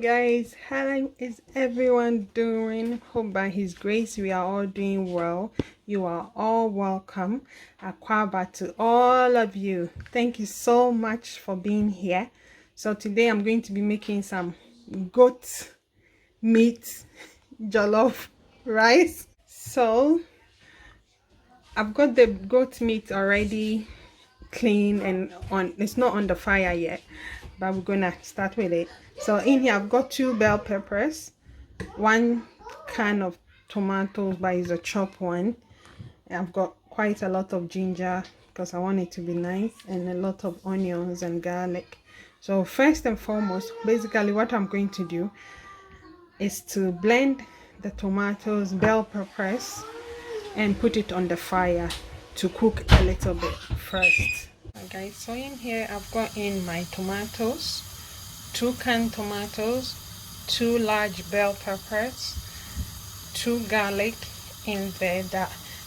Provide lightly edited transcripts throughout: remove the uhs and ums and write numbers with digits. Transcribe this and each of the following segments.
guys, how is everyone doing? Hope by his grace we are all doing well. You are all welcome. Akwaba to all of you. Thank you so much for being here. So today I'm going to be making some goat meat jollof rice. So I've got the goat meat already clean and it's not on the fire yet, but we're gonna start with it. So in here I've got 2 bell peppers, 1 can of tomatoes, but it's a chopped one. I've got quite a lot of ginger because I want it to be nice, and a lot of onions and garlic. So first and foremost, basically what I'm going to do is to blend the tomatoes, bell peppers, and put it on the fire to cook a little bit first. Okay, so in here I've got in my tomatoes, 2 canned tomatoes, 2 large bell peppers, 2 garlic in there,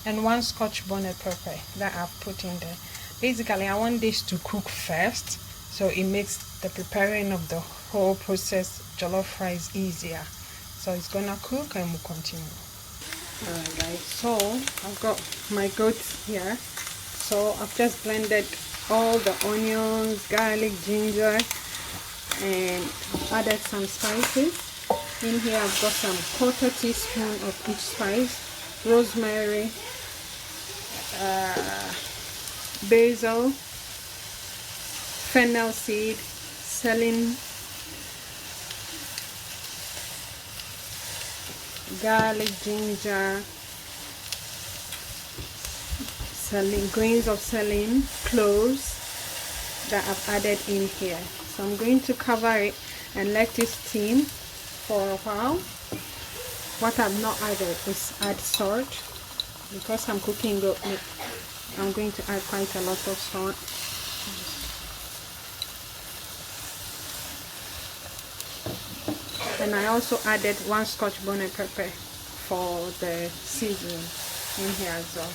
and 1 Scotch bonnet pepper that I've put in there. Basically I want this to cook first, so it makes the preparing of the whole process jollof rice easier. So it's gonna cook and we'll continue. Alright guys, so I've got my goats here. So I've just blended all the onions, garlic, ginger, and added some spices. In here I've got some 1/4 teaspoon of each spice: rosemary, basil, fennel seed, Seline, garlic, ginger, grains of Seline, cloves that I've added in here. So I'm going to cover it and let it steam for a while. What I've not added is add salt, because I'm cooking goat meat. I'm going to add quite a lot of salt. And I also added 1 Scotch bonnet pepper for the seasoning in here as well.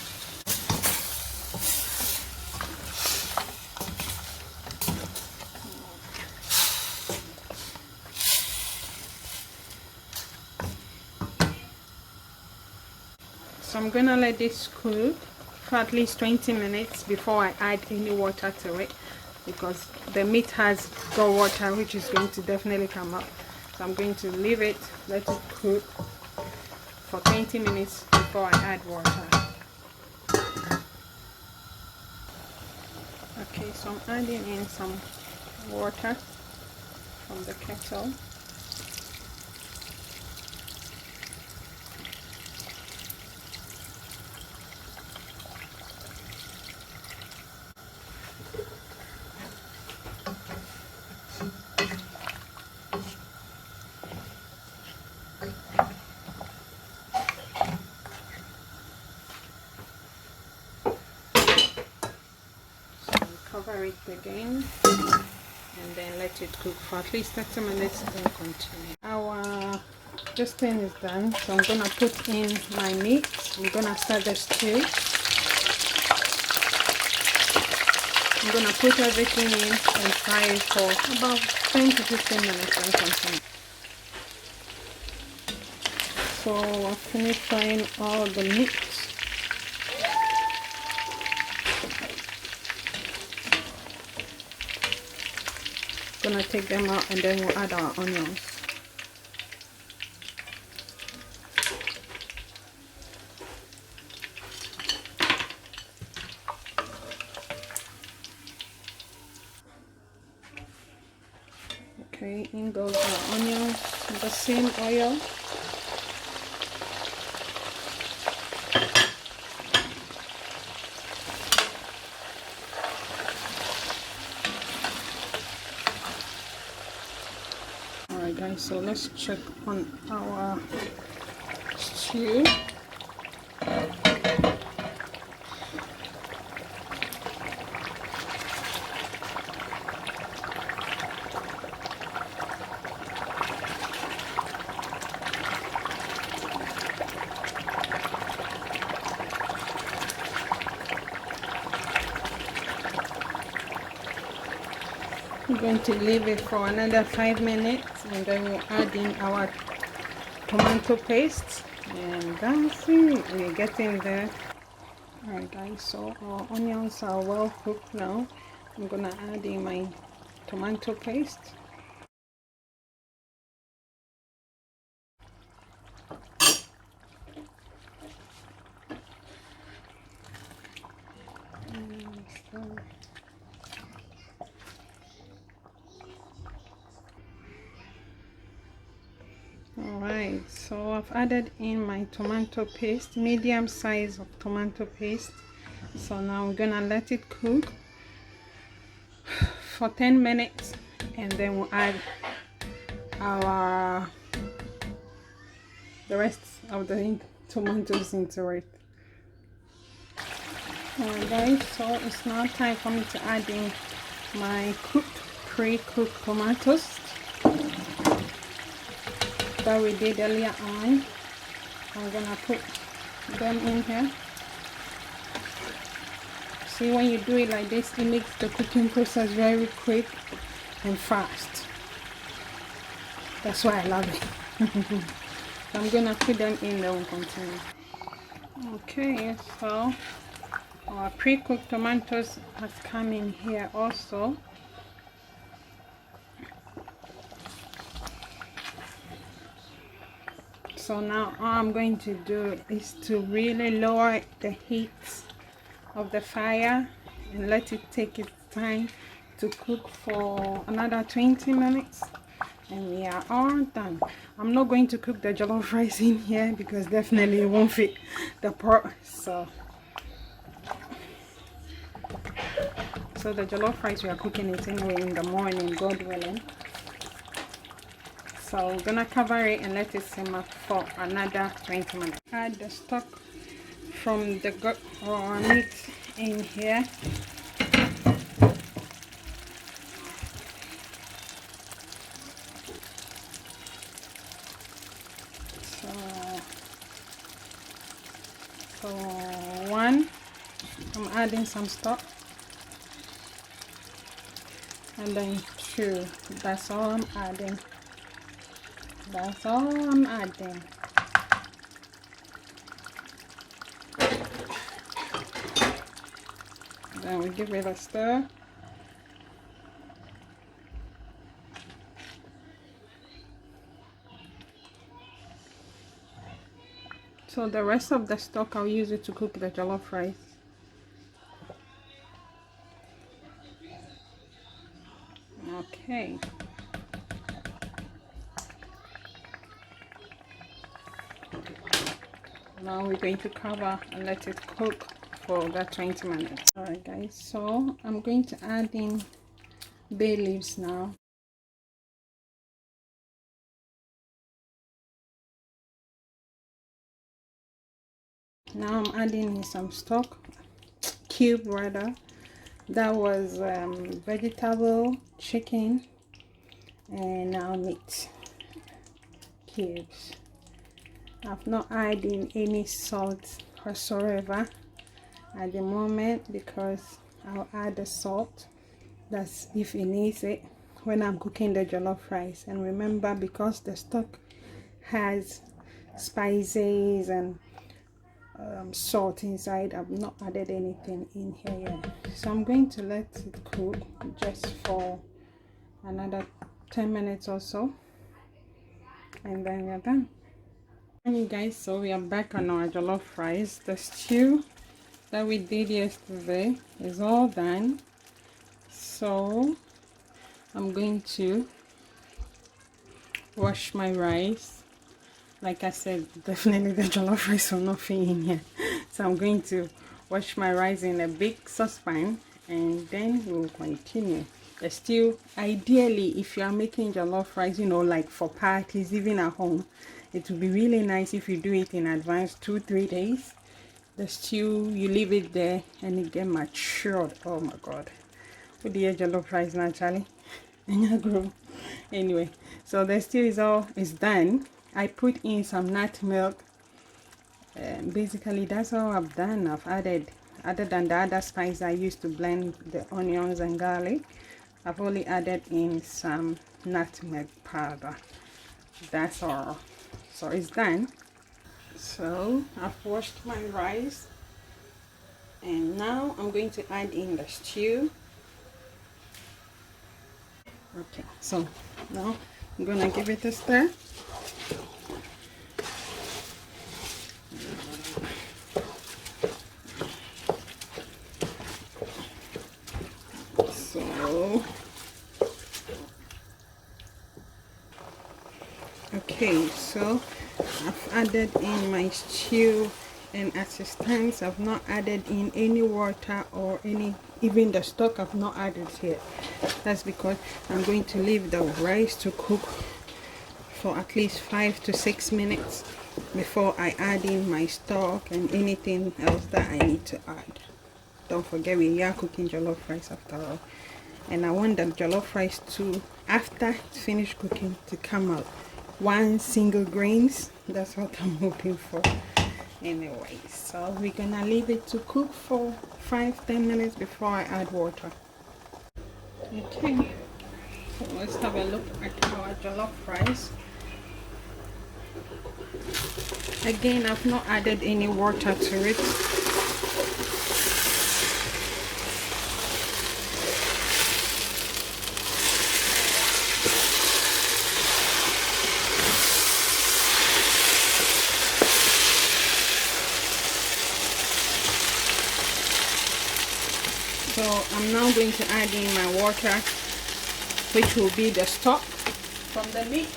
So I'm gonna let this cook for at least 20 minutes before I add any water to it, because the meat has got water which is going to definitely come up. So I'm going to leave it, let it cook for 20 minutes before I add water. Okay, so I'm adding in some water from the kettle. Cover it again and then let it cook for at least 30 minutes and continue. Our this thing is done, so I'm gonna put in my meat. I'm gonna start the stew. I'm gonna put everything in and fry it for about 10 to 15 minutes and continue. So I've finished frying all the meat. Gonna take them out and then we'll add our onions. Okay, in goes our onions in the same oil. Alright guys, so let's check on our stew. going to leave it for another 5 minutes, and then we'll add in our tomato paste, and that's it. We're getting there. Alright guys, so our onions are well cooked now. I'm gonna add in my tomato paste. Alright, so I've added in my tomato paste, medium size of tomato paste. So now we're gonna let it cook for 10 minutes, and then we'll add the rest of the tomatoes into it. Alright guys, so it's now time for me to add in my pre-cooked tomatoes that we did earlier on. I'm gonna put them in here. See, when you do it like this, it makes the cooking process very quick and fast. That's why I love it. So I'm gonna put them in the container. Okay, so our pre-cooked tomatoes has come in here also. So now all I'm going to do is to really lower the heat of the fire and let it take its time to cook for another 20 minutes, and we are all done. I'm not going to cook the jollof rice in here because definitely it won't fit the pot. So the jollof rice, we are cooking it anyway in the morning, God willing. So we're gonna cover it and let it simmer for another 20 minutes. Add the stock from the meat in here. So one, I'm adding some stock, and then two, that's all I'm adding. That's all I'm adding. Then we give it a stir. So the rest of the stock, I'll use it to cook the jollof rice. Okay. Now we're going to cover and let it cook for that 20 minutes. Alright guys, so I'm going to add in bay leaves now. Now I'm adding in some stock, cube rather. That was vegetable, chicken, and now meat cubes. I've not added any salt whatsoever at the moment because I'll add the salt, that's if it needs it, when I'm cooking the jollof rice. And remember, because the stock has spices and salt inside, I've not added anything in here yet. So I'm going to let it cook just for another 10 minutes or so, and then we're done. Hey guys, so we are back on our jollof rice. The stew that we did yesterday is all done, so I'm going to wash my rice. Like I said, definitely the jollof rice will not fit in here, so I'm going to wash my rice in a big saucepan, and then we'll continue the stew. Ideally, if you are making jollof rice, you know, like for parties, even at home, it would be really nice if you do it in advance, 2-3 days. The stew, you leave it there and it get matured. Oh my god, with the jollof rice naturally. Anyway, so the stew is done. I put in some nut milk. Basically that's all I've done. I've added, other than the other spice I used to blend the onions and garlic, I've only added in some nutmeg powder. That's all. So it's done. So I've washed my rice, and now I'm going to add in the stew. Okay, so now I'm gonna give it a stir. So okay, so I've added in my stew, and as it stands, I've not added in any water or even the stock. I've not added here. That's because I'm going to leave the rice to cook for at least 5 to 6 minutes before I add in my stock and anything else that I need to add. Don't forget, we are cooking jollof rice after all, and I want the jollof rice to, after it's finished cooking, to come out one single grains. That's what I'm hoping for. Anyway, so we're gonna leave it to cook for 5-10 minutes before I add water. Okay, so let's have a look at our jollof rice. Again, I've not added any water to it. So I'm now going to add in my water, which will be the stock from the meat.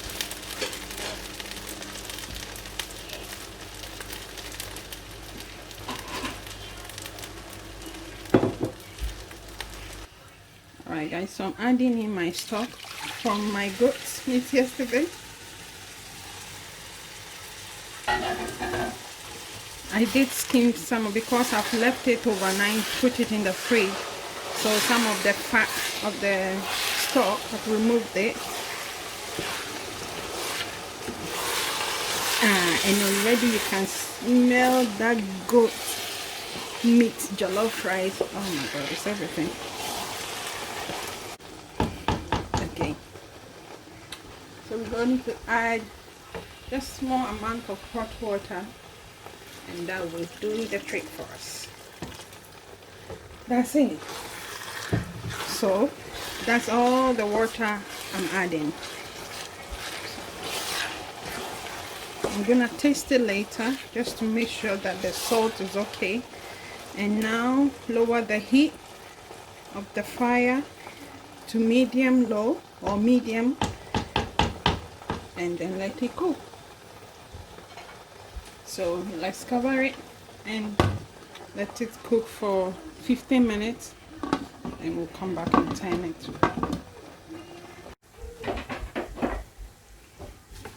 Alright guys, so I'm adding in my stock from my goat's meat yesterday. I did skim some because I've left it overnight, put it in the fridge. So some of the fat of the stock, I've removed it. And already you can smell that goat meat jollof rice. Oh my god, it's everything. Okay, so we're going to add just small amount of hot water, and that will do the trick for us. That's it. So that's all the water I'm adding. I'm gonna taste it later just to make sure that the salt is okay. And now lower the heat of the fire to medium low or medium, and then let it cook. So let's cover it and let it cook for 15 minutes, and we'll come back and turn it.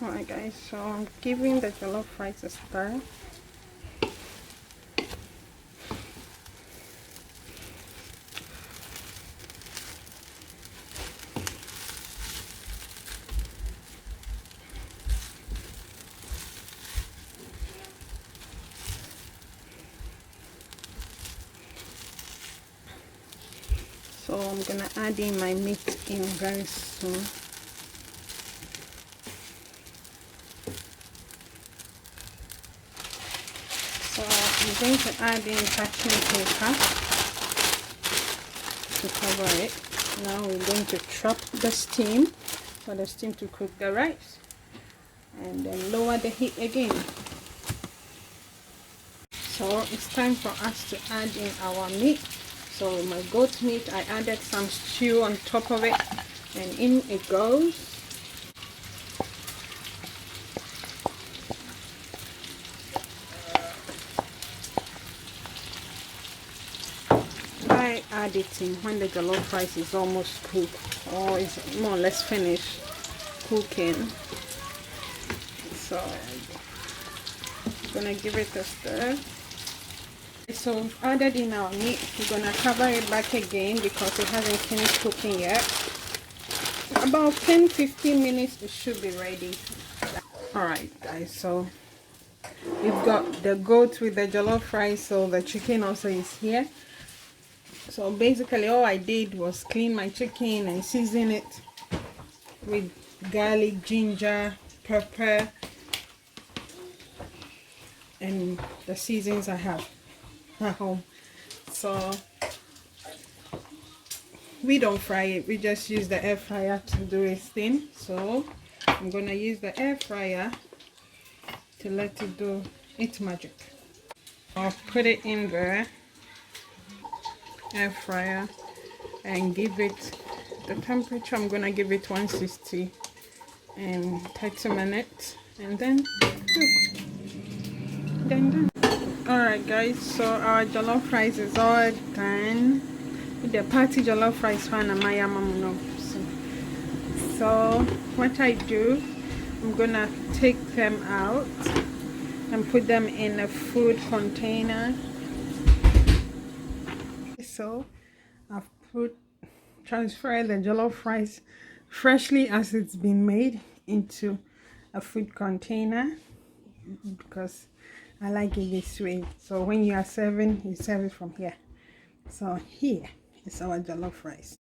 Alright guys, so I'm giving the jollof rice a stir. So I'm gonna add in my meat in very soon. So I'm going to add in parchment paper to cover it. Now we're going to trap the steam for the steam to cook the rice, and then lower the heat again. So it's time for us to add in our meat. So my goat meat, I added some stew on top of it, and in it goes. I add it in when the jollof rice is almost cooked, or is more or less finished cooking. So I'm gonna give it a stir. So we've added in our meat. We're gonna cover it back again because it hasn't finished cooking yet. About 10-15 minutes it should be ready. Alright guys, so we've got the goat with the jollof rice, so the chicken also is here. So basically all I did was clean my chicken and season it with garlic, ginger, pepper, and the seasons I have at home. So we don't fry it, we just use the air fryer to do its thing. So I'm gonna use the air fryer to let it do its magic. I'll put it in the air fryer and give it the temperature. I'm gonna give it 160 and 30 minutes, and then done. All right guys, so our jollof rice is all done. The party jollof rice fan and Maya Mamuno. So what I do, I'm gonna take them out and put them in a food container. So I've transferred the jollof rice freshly as it's been made into a food container because I like it this way. So when you are serving, you serve it from here. So here is our jollof rice.